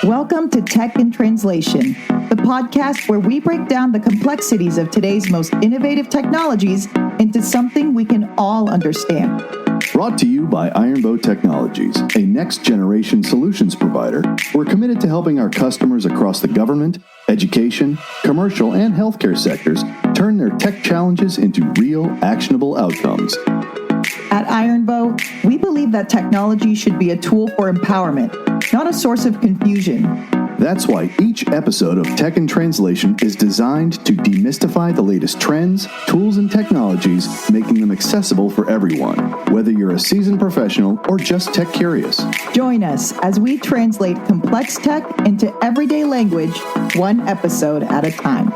Welcome to Tech in Translation, the podcast where we break down the complexities of today's most innovative technologies into something we can all understand. Brought to you by Ironbow Technologies, a next-generation solutions provider. We're committed to helping our customers across the government, education, commercial, and healthcare sectors turn their tech challenges into real, actionable outcomes. At Ironbow, we believe that technology should be a tool for empowerment, not a source of confusion. That's why each episode of Tech in Translation is designed to demystify the latest trends, tools, and technologies, making them accessible for everyone, whether you're a seasoned professional or just tech curious. Join us as we translate complex tech into everyday language, one episode at a time.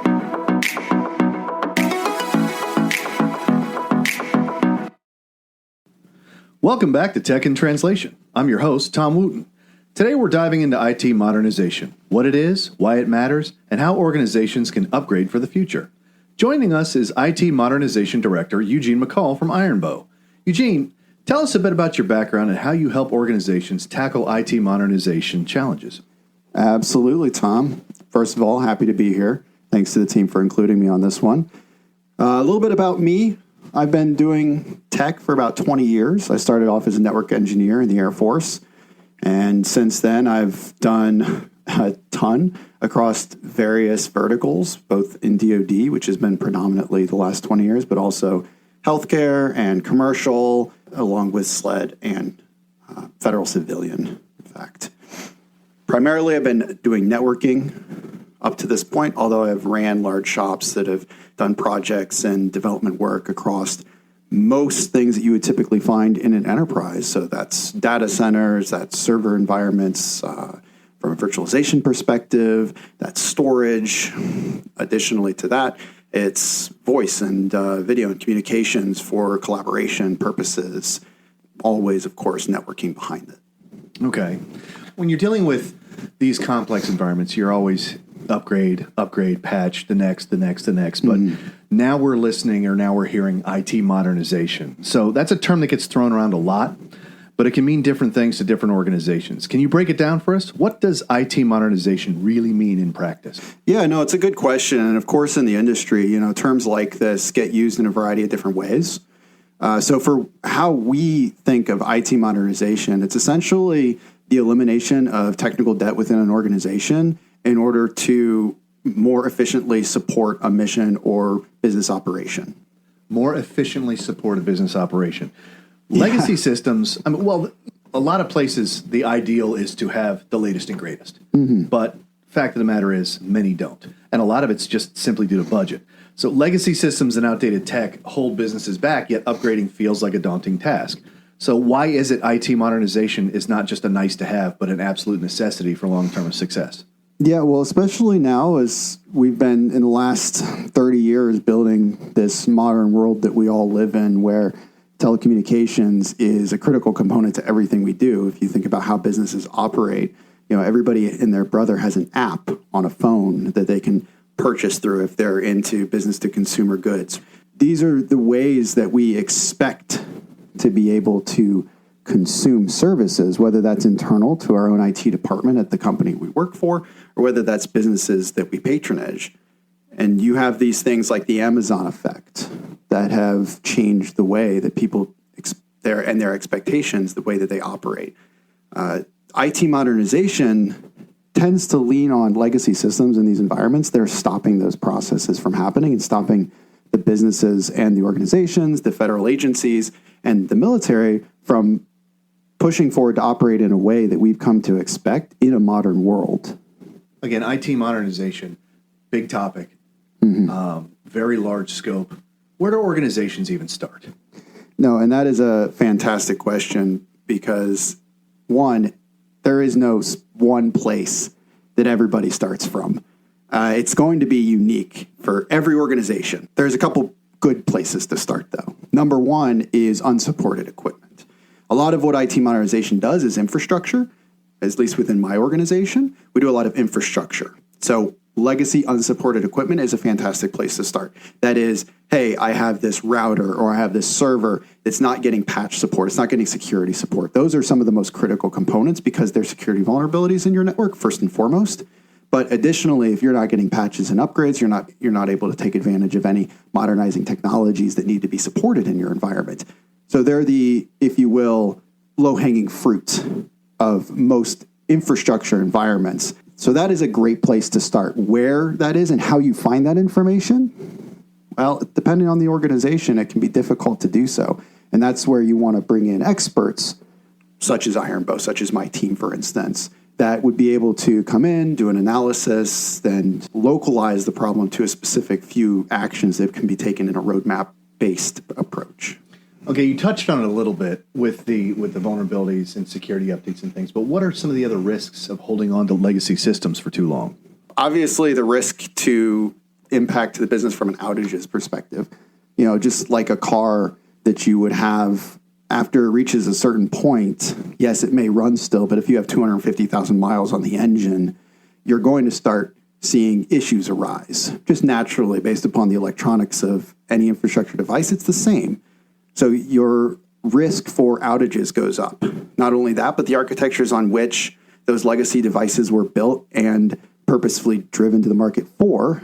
Welcome back to Tech in Translation. I'm your host, Tom Wooten. Today we're diving into IT modernization, what it is, why it matters, and how organizations can upgrade for the future. Joining us is IT Modernization Director Eugene McCall from Ironbow. Eugene, tell us a bit about your background and how you help organizations tackle IT modernization challenges. Absolutely, Tom. First of all, happy to be here. Thanks to the team for including me on this one. A little bit about me. I've been doing tech for about 20 years. I started off as a network engineer in the Air Force. And since then, I've done a ton across various verticals, both in DoD, which has been predominantly the last 20 years, but also healthcare and commercial, along with SLED and federal civilian, in fact. Primarily, I've been doing networking up to this point, although I've ran large shops that have done projects and development work across most things that you would typically find in an enterprise. So that's data centers, that's server environments, from a virtualization perspective, that's storage. Additionally to that, it's voice and video and communications for collaboration purposes. Always, of course, networking behind it. Okay. When you're dealing with these complex environments, you're always upgrade, patch, the next. But now we're listening, or now we're hearing IT modernization. So that's a term that gets thrown around a lot, but it can mean different things to different organizations. Can you break it down for us? What does IT modernization really mean in practice? Yeah, no, it's a good question. And of course, in the industry, terms like this get used in a variety of different ways. So for how we think of IT modernization, it's essentially the elimination of technical debt within an organization in order to more efficiently support a mission or business operation. More efficiently support a business operation. Legacy systems, a lot of places, the ideal is to have the latest and greatest. But fact of the matter is, many don't. And a lot of it's just simply due to budget. So legacy systems and outdated tech hold businesses back, yet upgrading feels like a daunting task. So why is it IT modernization is not just a nice to have, but an absolute necessity for long-term success? Yeah, well, especially now as we've been in the last 30 years building this modern world that we all live in, where telecommunications is a critical component to everything we do. If you think about how businesses operate, everybody and their brother has an app on a phone that they can purchase through if they're into business to consumer goods. These are the ways that we expect to be able to consume services, whether that's internal to our own IT department at the company we work for, or whether that's businesses that we patronage. And you have these things like the Amazon effect that have changed the way that people, their expectations, the way that they operate. IT modernization tends to lean on legacy systems in these environments. They're stopping those processes from happening and stopping the businesses and the organizations, the federal agencies, and the military from pushing forward to operate in a way that we've come to expect in a modern world. Again, IT modernization, big topic, very large scope. Where do organizations even start? No, and that is a fantastic question because, one, there is no one place that everybody starts from. It's going to be unique for every organization. There's a couple good places to start, though. Number one is unsupported equipment. A lot of what IT modernization does is infrastructure, at least within my organization. We do a lot of infrastructure. So legacy unsupported equipment is a fantastic place to start. That is, hey, I have this router or I have this server that's not getting patch support. It's not getting security support. Those are some of the most critical components because they're security vulnerabilities in your network, first and foremost. But additionally, if you're not getting patches and upgrades, you're not able to take advantage of any modernizing technologies that need to be supported in your environment. So they're the, if you will, low-hanging fruit of most infrastructure environments. So that is a great place to start. Where that is and how you find that information, well, depending on the organization, it can be difficult to do so. And that's where you want to bring in experts, such as Ironbow, such as my team, for instance, that would be able to come in, do an analysis, then localize the problem to a specific few actions that can be taken in a roadmap-based approach. Okay, you touched on it a little bit with the vulnerabilities and security updates and things, but what are some of the other risks of holding on to legacy systems for too long? Obviously, the risk to impact the business from an outages perspective, just like a car that you would have after it reaches a certain point, yes, it may run still, but if you have 250,000 miles on the engine, you're going to start seeing issues arise just naturally based upon the electronics of any infrastructure device. It's the same. So your risk for outages goes up. Not only that, but the architectures on which those legacy devices were built and purposefully driven to the market for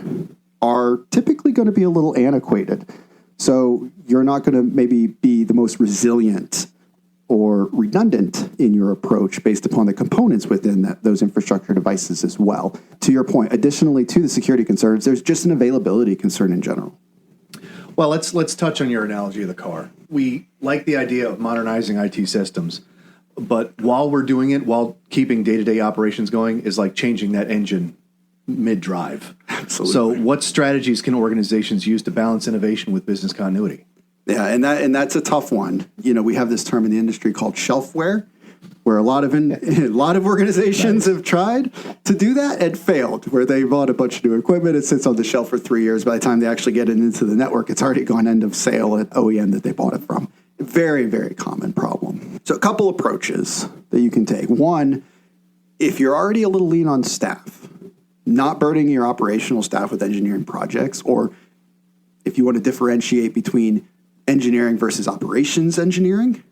are typically going to be a little antiquated. So you're not going to maybe be the most resilient or redundant in your approach based upon the components within those infrastructure devices as well. To your point, additionally to the security concerns, there's just an availability concern in general. Well, let's touch on your analogy of the car. We like the idea of modernizing IT systems, but while we're doing it, while keeping day-to-day operations going, is like changing that engine mid-drive. Absolutely. So what strategies can organizations use to balance innovation with business continuity? Yeah, and that's a tough one. We have this term in the industry called shelfware, where a lot of organizations have tried to do that and failed, where they bought a bunch of new equipment, it sits on the shelf for 3 years. By the time they actually get it into the network, it's already gone end of sale at OEM that they bought it from. Very, very common problem. So a couple approaches that you can take. One, if you're already a little lean on staff, not burdening your operational staff with engineering projects, or if you want to differentiate between engineering versus operations engineering,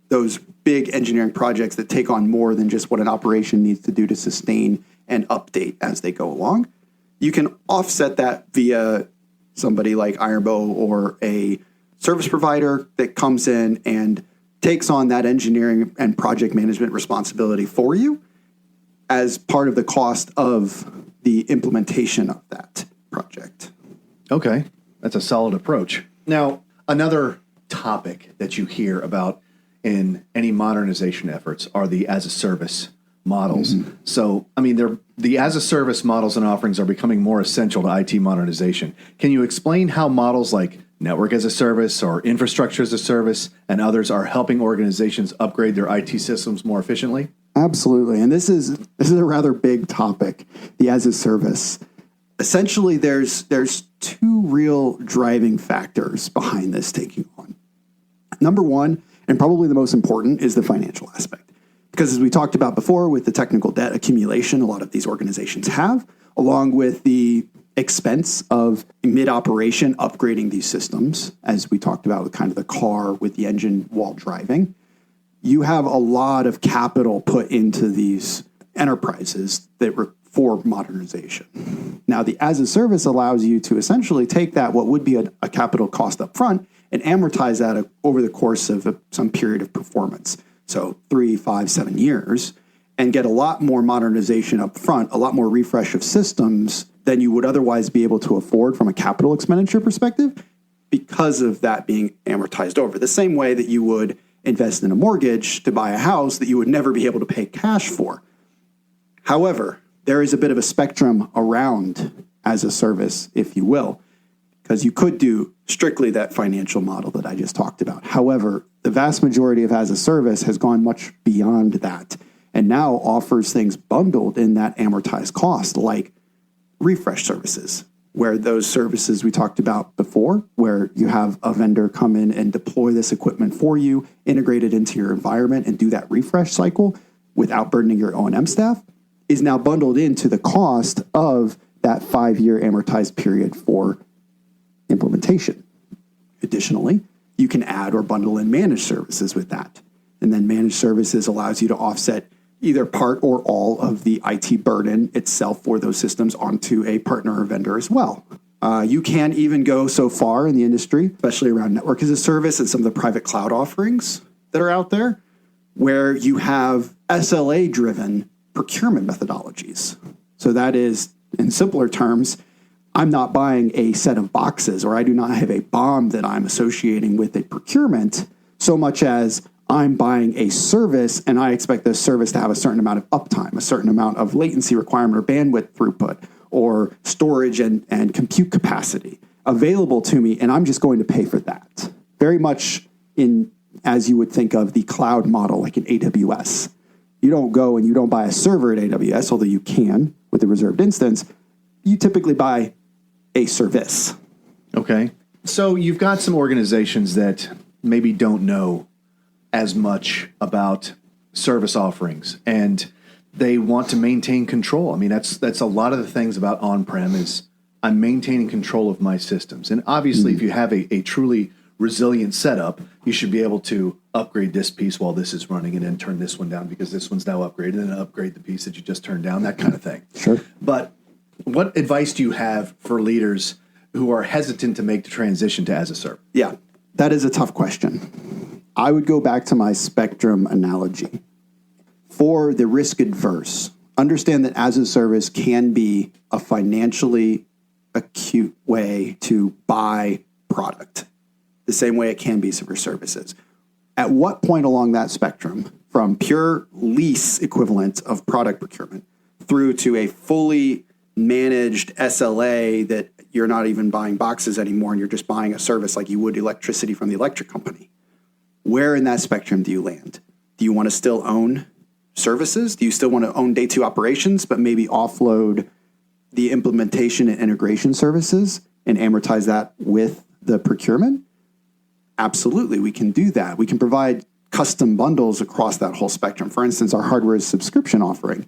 those big engineering projects that take on more than just what an operation needs to do to sustain and update as they go along. You can offset that via somebody like Ironbow or a service provider that comes in and takes on that engineering and project management responsibility for you as part of the cost of the implementation of that project. Okay, that's a solid approach. Now, another topic that you hear about in any modernization efforts are the as-a-service models. Mm-hmm. So, the as-a-service models and offerings are becoming more essential to IT modernization. Can you explain how models like network as a service or infrastructure as a service and others are helping organizations upgrade their IT systems more efficiently? Absolutely. And this is a rather big topic, the as-a-service. Essentially, there's two real driving factors behind this taking on. Number one, and probably the most important, is the financial aspect. Because as we talked about before, with the technical debt accumulation a lot of these organizations have, along with the expense of mid-operation upgrading these systems, as we talked about with kind of the car with the engine while driving, you have a lot of capital put into these enterprises that for modernization. Now, the as-a-service allows you to essentially take that, what would be a capital cost up front, and amortize that over the course of some period of performance. So 3, 5, 7 years, and get a lot more modernization up front, a lot more refresh of systems than you would otherwise be able to afford from a capital expenditure perspective because of that being amortized over. The same way that you would invest in a mortgage to buy a house that you would never be able to pay cash for. However, there is a bit of a spectrum around as a service, if you will, because you could do strictly that financial model that I just talked about. However, the vast majority of as a service has gone much beyond that and now offers things bundled in that amortized cost, like refresh services, where those services we talked about before, where you have a vendor come in and deploy this equipment for you, integrate it into your environment, and do that refresh cycle without burdening your O&M staff, is now bundled into the cost of that 5-year amortized period for implementation. Additionally, you can add or bundle in managed services with that. And then managed services allows you to offset either part or all of the IT burden itself for those systems onto a partner or vendor as well. You can even go so far in the industry, especially around network as a service and some of the private cloud offerings that are out there, where you have SLA-driven procurement methodologies. So that is, in simpler terms, I'm not buying a set of boxes, or I do not have a BOM that I'm associating with a procurement, so much as I'm buying a service and I expect this service to have a certain amount of uptime, a certain amount of latency requirement or bandwidth throughput or storage and compute capacity available to me, and I'm just going to pay for that. Very much in, as you would think of the cloud model, like in AWS. You don't go and you don't buy a server at AWS, although you can with a reserved instance. You typically buy a service. Okay. So you've got some organizations that maybe don't know as much about service offerings, and they want to maintain control. I mean, that's a lot of the things about on-prem is I'm maintaining control of my systems. And obviously, if you have a truly resilient setup, you should be able to upgrade this piece while this is running and then turn this one down because this one's now upgraded, and then upgrade the piece that you just turned down, that kind of thing. Sure. But what advice do you have for leaders who are hesitant to make the transition to as a service? Yeah, that is a tough question. I would go back to my spectrum analogy. For the risk adverse, understand that as a service can be a financially acute way to buy product, the same way it can be for services. At what point along that spectrum, from pure lease equivalent of product procurement through to a fully managed SLA that you're not even buying boxes anymore and you're just buying a service like you would electricity from the electric company, where in that spectrum do you land? Do you want to still own services? Do you still want to own day two operations, but maybe offload the implementation and integration services and amortize that with the procurement? Absolutely, we can do that. We can provide custom bundles across that whole spectrum. For instance, our hardware subscription offering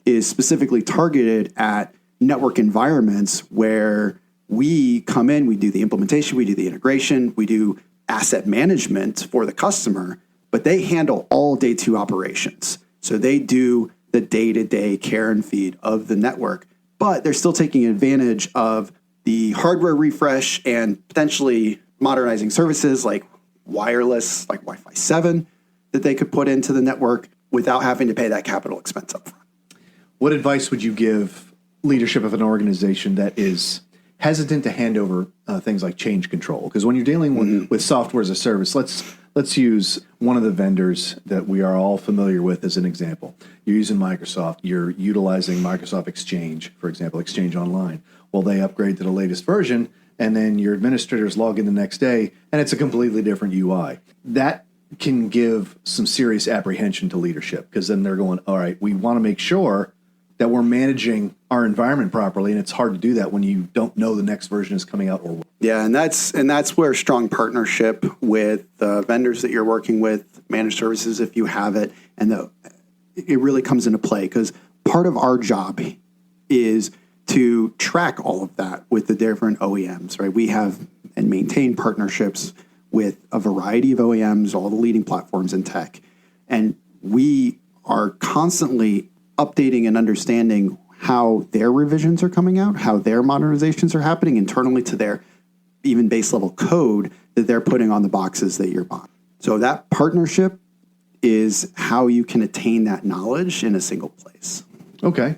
is specifically targeted at network environments where we come in, we do the implementation, we do the integration, we do asset management for the customer, but they handle all day two operations. So they do the day-to-day care and feed of the network, but they're still taking advantage of the hardware refresh and potentially modernizing services like wireless, like Wi-Fi 7, that they could put into the network without having to pay that capital expense up front. What advice would you give leadership of an organization that is hesitant to hand over things like change control? Because when you're dealing with software as a service, let's use one of the vendors that we are all familiar with as an example. You're using Microsoft. You're utilizing Microsoft Exchange, for example, Exchange Online. Well, they upgrade to the latest version, and then your administrators log in the next day, and it's a completely different UI. That can give some serious apprehension to leadership, because then they're going, all right, we want to make sure that we're managing our environment properly, and it's hard to do that when you don't know the next version is coming out. Or yeah, and that's where strong partnership with the vendors that you're working with, managed services if you have it, and it really comes into play, because part of our job is to track all of that with the different OEMs, right? We have and maintain partnerships with a variety of OEMs, all the leading platforms in tech, and we are constantly updating and understanding how their revisions are coming out, how their modernizations are happening internally to their even base level code that they're putting on the boxes that you're buying. So that partnership is how you can attain that knowledge in a single place. Okay.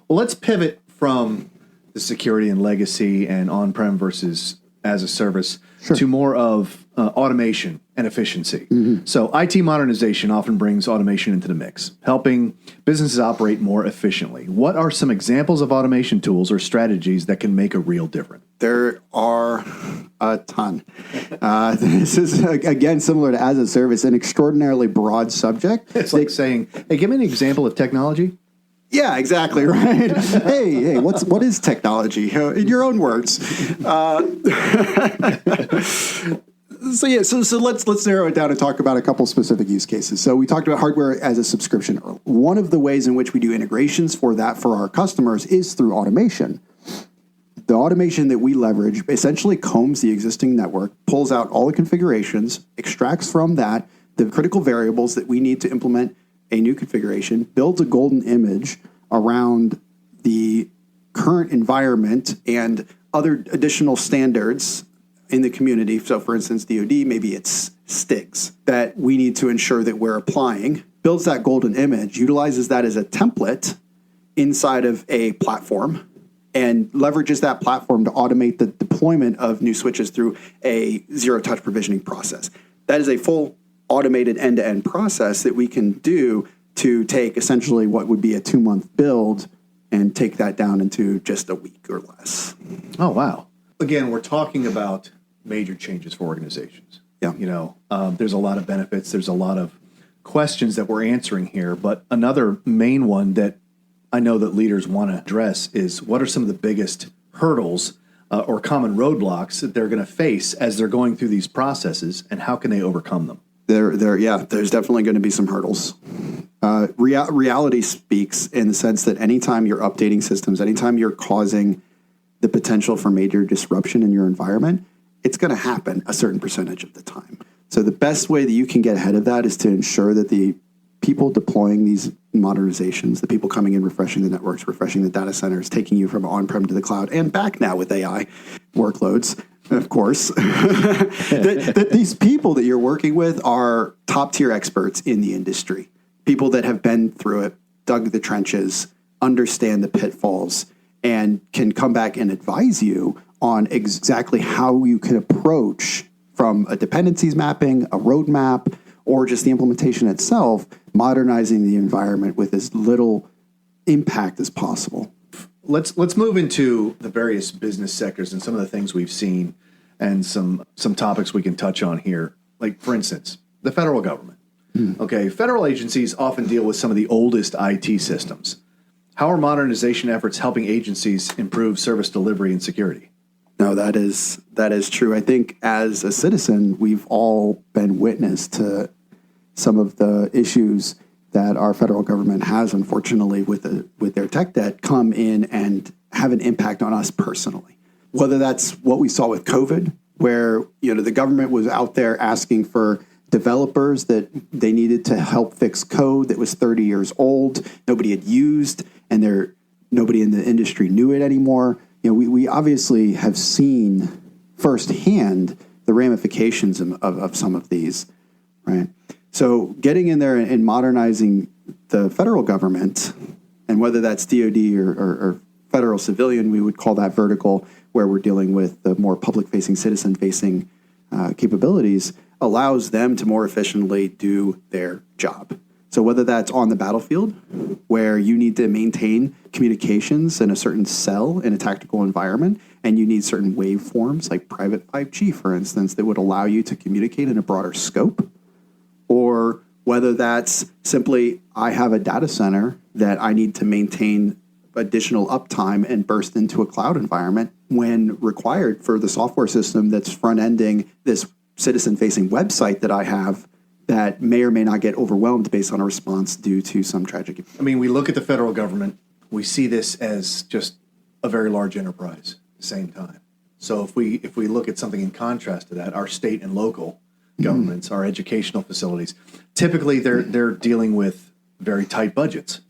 Well, let's pivot from the security and legacy and on-prem versus as a service to more of automation and efficiency. So IT modernization often brings automation into the mix, helping businesses operate more efficiently. What are some examples of automation tools or strategies that can make a real difference? There are a ton. This is, again, similar to as a service, an extraordinarily broad subject. It's like saying, hey, give me an example of technology. Yeah, exactly, right? hey, what is technology? In your own words. So let's narrow it down and talk about a couple specific use cases. So we talked about hardware as a subscription. One of the ways in which we do integrations for that for our customers is through automation. The automation that we leverage essentially combs the existing network, pulls out all the configurations, extracts from that the critical variables that we need to implement a new configuration, builds a golden image around the current environment and other additional standards in the community. So for instance, DoD, maybe it's STIGs that we need to ensure that we're applying, builds that golden image, utilizes that as a template inside of a platform, and leverages that platform to automate the deployment of new switches through a zero-touch provisioning process. That is a full automated end-to-end process that we can do to take essentially what would be a 2-month build and take that down into just a week or less. Oh, wow. Again, we're talking about major changes for organizations. Yeah. There's a lot of benefits. There's a lot of questions that we're answering here. But another main one that I know that leaders want to address is what are some of the biggest hurdles or common roadblocks that they're going to face as they're going through these processes, and how can they overcome them? There's definitely going to be some hurdles. Reality speaks in the sense that anytime you're updating systems, anytime you're causing the potential for major disruption in your environment, it's going to happen a certain percentage of the time. So the best way that you can get ahead of that is to ensure that the people deploying these modernizations, the people coming in, refreshing the networks, refreshing the data centers, taking you from on-prem to the cloud and back now with AI workloads, of course, that these people that you're working with are top-tier experts in the industry, people that have been through it, dug the trenches, understand the pitfalls, and can come back and advise you on exactly how you can approach from a dependencies mapping, a roadmap, or just the implementation itself, modernizing the environment with as little impact as possible. Let's move into the various business sectors and some of the things we've seen and some topics we can touch on here. Like, for instance, the federal government. Okay, federal agencies often deal with some of the oldest IT systems. How are modernization efforts helping agencies improve service delivery and security? No, that is true. I think as a citizen, we've all been witness to some of the issues that our federal government has, unfortunately, with their tech debt come in and have an impact on us personally. Whether that's what we saw with COVID, where the government was out there asking for developers that they needed to help fix code that was 30 years old, nobody had used, and nobody in the industry knew it anymore. We obviously have seen firsthand the ramifications of some of these, right? So getting in there and modernizing the federal government, and whether that's DoD or federal civilian, we would call that vertical, where we're dealing with the more public-facing, citizen-facing capabilities, allows them to more efficiently do their job. So whether that's on the battlefield, where you need to maintain communications in a certain cell in a tactical environment, and you need certain waveforms like private 5G, for instance, that would allow you to communicate in a broader scope, or whether that's simply I have a data center that I need to maintain additional uptime and burst into a cloud environment when required for the software system that's front-ending this citizen-facing website that I have that may or may not get overwhelmed based on a response due to some tragic event. I mean, we look at the federal government, we see this as just a very large enterprise at the same time. So if we look at something in contrast to that, our state and local governments, our educational facilities, typically they're dealing with very tight budgets.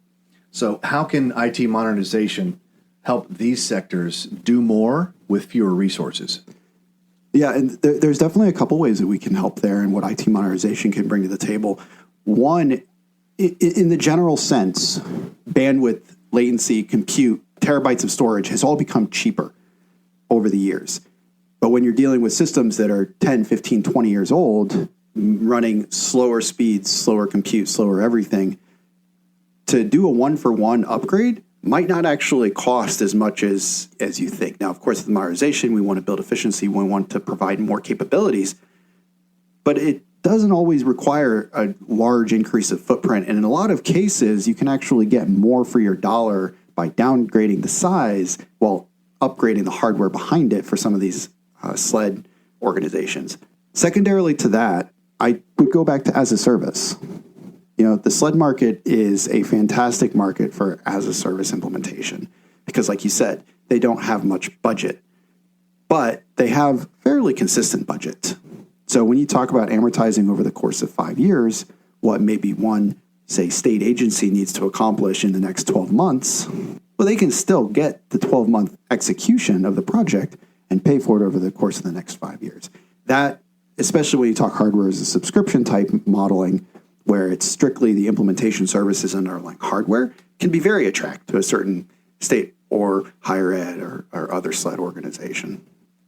So how can IT modernization help these sectors do more with fewer resources? Yeah, and there's definitely a couple ways that we can help there and what IT modernization can bring to the table. One, in the general sense, bandwidth, latency, compute, terabytes of storage has all become cheaper over the years. But when you're dealing with systems that are 10, 15, 20 years old, running slower speeds, slower compute, slower everything, to do a one-for-one upgrade might not actually cost as much as you think. Now, of course, with modernization, we want to build efficiency, we want to provide more capabilities, but it doesn't always require a large increase of footprint. And in a lot of cases, you can actually get more for your dollar by downgrading the size while upgrading the hardware behind it for some of these SLED organizations. Secondarily to that, I would go back to as a service. The SLED market is a fantastic market for as a service implementation because, like you said, they don't have much budget, but they have fairly consistent budget. So when you talk about amortizing over the course of 5 years, what maybe one, say, state agency needs to accomplish in the next 12 months, well, they can still get the 12-month execution of the project and pay for it over the course of the next 5 years. That, especially when you talk hardware as a subscription type modeling, where it's strictly the implementation services and underlying hardware, can be very attractive to a certain state or higher ed or other SLED organization.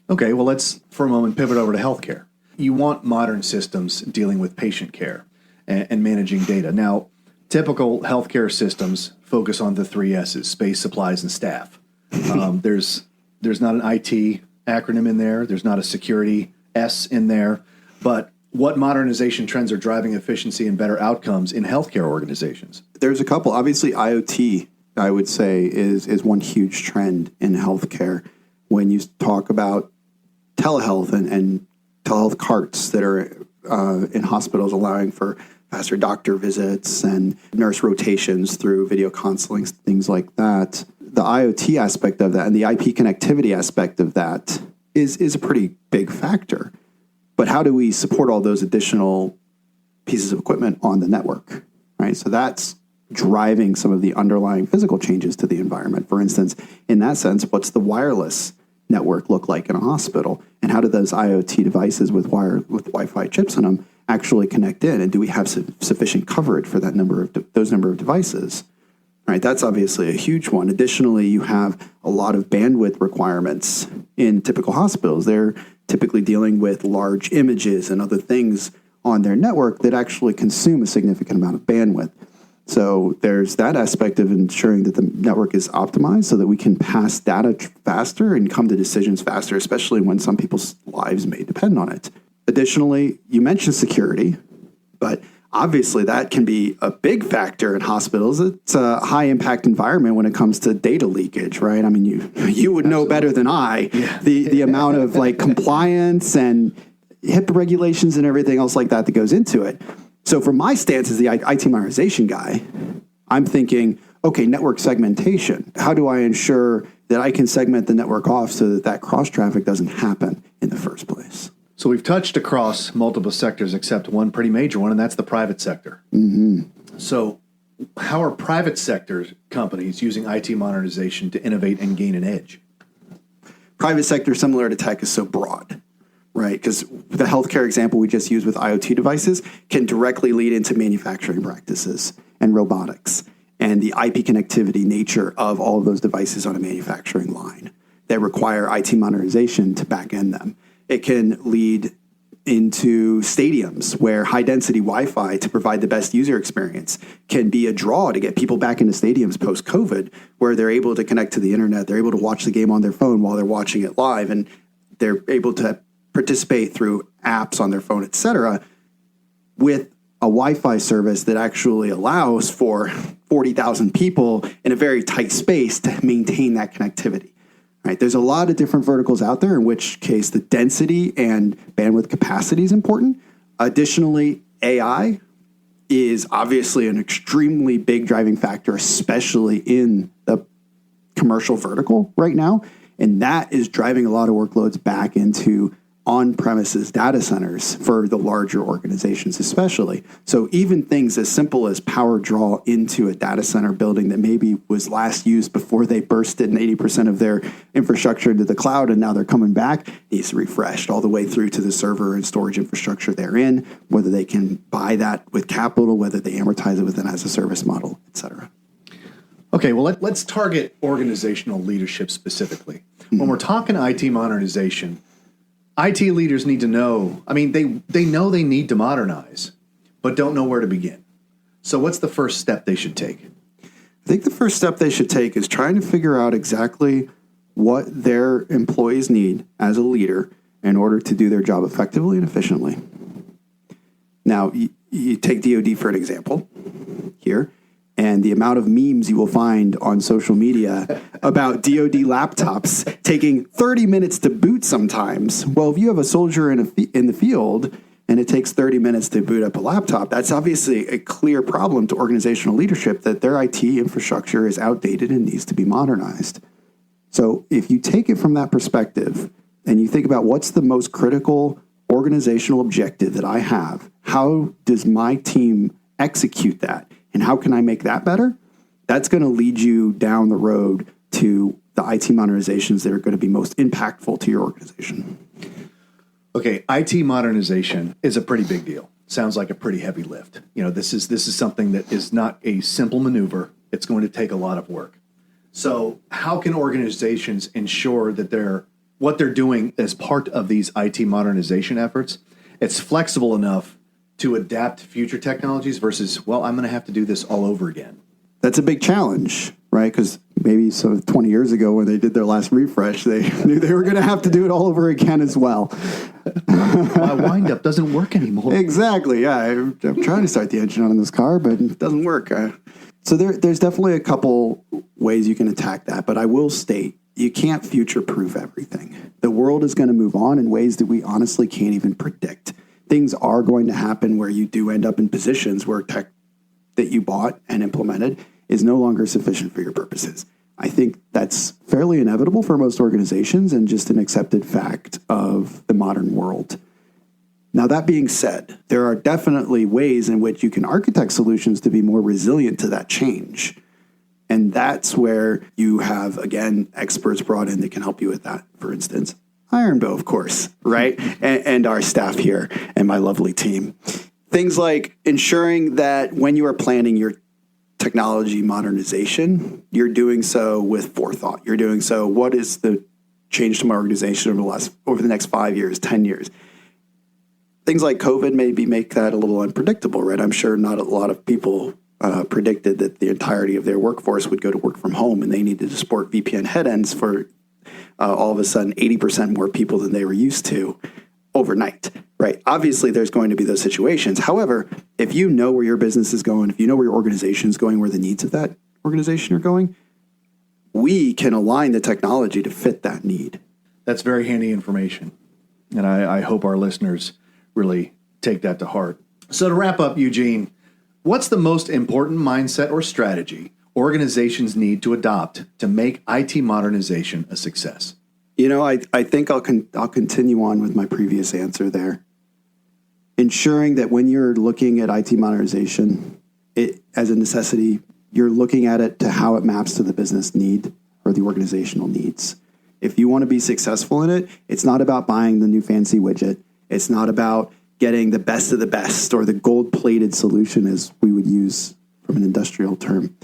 Okay, well, let's for a moment pivot over to healthcare. You want modern systems dealing with patient care and managing data. Now, typical healthcare systems focus on the 3 S's: space, supplies, and staff. There's not an IT acronym in there. There's not a security S in there. But what modernization trends are driving efficiency and better outcomes in healthcare organizations? There's a couple. Obviously, IoT, I would say, is one huge trend in healthcare. When you talk about telehealth and telehealth carts that are in hospitals, allowing for faster doctor visits and nurse rotations through video counseling, things like that. The IoT aspect of that and the IP connectivity aspect of that is a pretty big factor. But how do we support all those additional pieces of equipment on the network, right? So that's driving some of the underlying physical changes to the environment. For instance, in that sense, what's the wireless network look like in a hospital? And how do those IoT devices with Wi-Fi chips in them actually connect in? And do we have sufficient coverage for that number of those number of devices? Right, that's obviously a huge one. Additionally, you have a lot of bandwidth requirements in typical hospitals. They're typically dealing with large images and other things on their network that actually consume a significant amount of bandwidth. So there's that aspect of ensuring that the network is optimized so that we can pass data faster and come to decisions faster, especially when some people's lives may depend on it. Additionally, you mentioned security, but obviously that can be a big factor in hospitals. It's a high impact environment when it comes to data leakage, right? I mean, you would know better than I the amount of like compliance and HIPAA regulations and everything else like that goes into it. So from my stance as the IT modernization guy, I'm thinking, okay, network segmentation. How do I ensure that I can segment the network off so that cross traffic doesn't happen in the first place? So we've touched across multiple sectors except one pretty major one, and that's the private sector. Mm-hmm. So how are private sector companies using IT modernization to innovate and gain an edge? Private sector, similar to tech, is so broad, right? Because the healthcare example we just used with IoT devices can directly lead into manufacturing practices and robotics and the IP connectivity nature of all of those devices on a manufacturing line that require IT modernization to back end them. It can lead into stadiums where high-density Wi-Fi to provide the best user experience can be a draw to get people back into stadiums post-COVID, where they're able to connect to the internet, they're able to watch the game on their phone while they're watching it live, and they're able to participate through apps on their phone, et cetera, with a Wi-Fi service that actually allows for 40,000 people in a very tight space to maintain that connectivity. Right. There's a lot of different verticals out there, in which case the density and bandwidth capacity is important. Additionally, AI is obviously an extremely big driving factor, especially in the commercial vertical right now. And that is driving a lot of workloads back into on-premises data centers for the larger organizations especially. So even things as simple as power draw into a data center building that maybe was last used before they bursted 80% of their infrastructure into the cloud and now they're coming back, needs to be refreshed all the way through to the server and storage infrastructure they're in, whether they can buy that with capital, whether they amortize it with an as-a-service model, et cetera. Okay, well, let's target organizational leadership specifically. Mm-hmm. When we're talking IT modernization, IT leaders need to know, I mean, they know they need to modernize, but don't know where to begin. So what's the first step they should take? I think the first step they should take is trying to figure out exactly what their employees need as a leader in order to do their job effectively and efficiently. Now, you take DoD for an example here, and the amount of memes you will find on social media about DoD laptops taking 30 minutes to boot sometimes. Well, if you have a soldier in the field and it takes 30 minutes to boot up a laptop, that's obviously a clear problem to organizational leadership that their IT infrastructure is outdated and needs to be modernized. So if you take it from that perspective and you think about what's the most critical organizational objective that I have, how does my team execute that, and how can I make that better? That's going to lead you down the road to the IT modernizations that are going to be most impactful to your organization. Okay, IT modernization is a pretty big deal. Sounds like a pretty heavy lift. This is something that is not a simple maneuver. It's going to take a lot of work. So how can organizations ensure that what they're doing as part of these IT modernization efforts, it's flexible enough to adapt to future technologies versus, well, I'm going to have to do this all over again? That's a big challenge, right? Because maybe 20 years ago when they did their last refresh, they knew they were going to have to do it all over again as well. My wind-up doesn't work anymore. Exactly, yeah. I'm trying to start the engine on this car, but it doesn't work. So there's definitely a couple ways you can attack that, but I will state, you can't future-proof everything. The world is going to move on in ways that we honestly can't even predict. Things are going to happen where you do end up in positions where tech that you bought and implemented is no longer sufficient for your purposes. I think that's fairly inevitable for most organizations and just an accepted fact of the modern world. Now, that being said, there are definitely ways in which you can architect solutions to be more resilient to that change. And that's where you have, again, experts brought in that can help you with that. For instance, Ironbow, of course, right? And our staff here and my lovely team. Things like ensuring that when you are planning your technology modernization, you're doing so with forethought. You're doing so, what is the change to my organization over the next 5 years, 10 years? Things like COVID maybe make that a little unpredictable, right? I'm sure not a lot of people predicted that the entirety of their workforce would go to work from home and they needed to support VPN headends for all of a sudden 80% more people than they were used to overnight, right? Obviously, there's going to be those situations. However, if you know where your business is going, if you know where your organization is going, where the needs of that organization are going, we can align the technology to fit that need. That's very handy information. And I hope our listeners really take that to heart. So to wrap up, Eugene, what's the most important mindset or strategy organizations need to adopt to make IT modernization a success? I think I'll continue on with my previous answer there. Ensuring that when you're looking at IT modernization, it as a necessity, you're looking at it to how it maps to the business need or the organizational needs. If you want to be successful in it, it's not about buying the new fancy widget. It's not about getting the best of the best or the gold-plated solution, as we would use from an industrial term.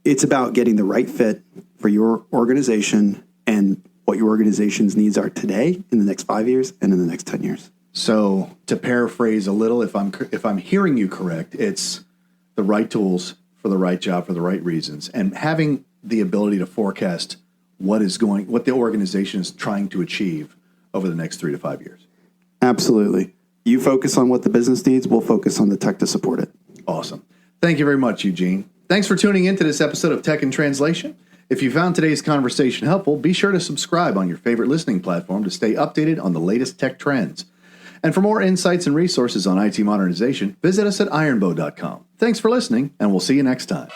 It's about getting the right fit for your organization and what your organization's needs are today, in the next 5 years, and in the next 10 years. So to paraphrase a little, if I'm hearing you correct, it's the right tools for the right job for the right reasons, and having the ability to forecast what the organization is trying to achieve over the next 3 to 5 years. Absolutely. You focus on what the business needs, we'll focus on the tech to support it. Awesome. Thank you very much, Eugene. Thanks for tuning in to this episode of Tech in Translation. If you found today's conversation helpful, be sure to subscribe on your favorite listening platform to stay updated on the latest tech trends. And for more insights and resources on IT modernization, visit us at ironbow.com. Thanks for listening, and we'll see you next time.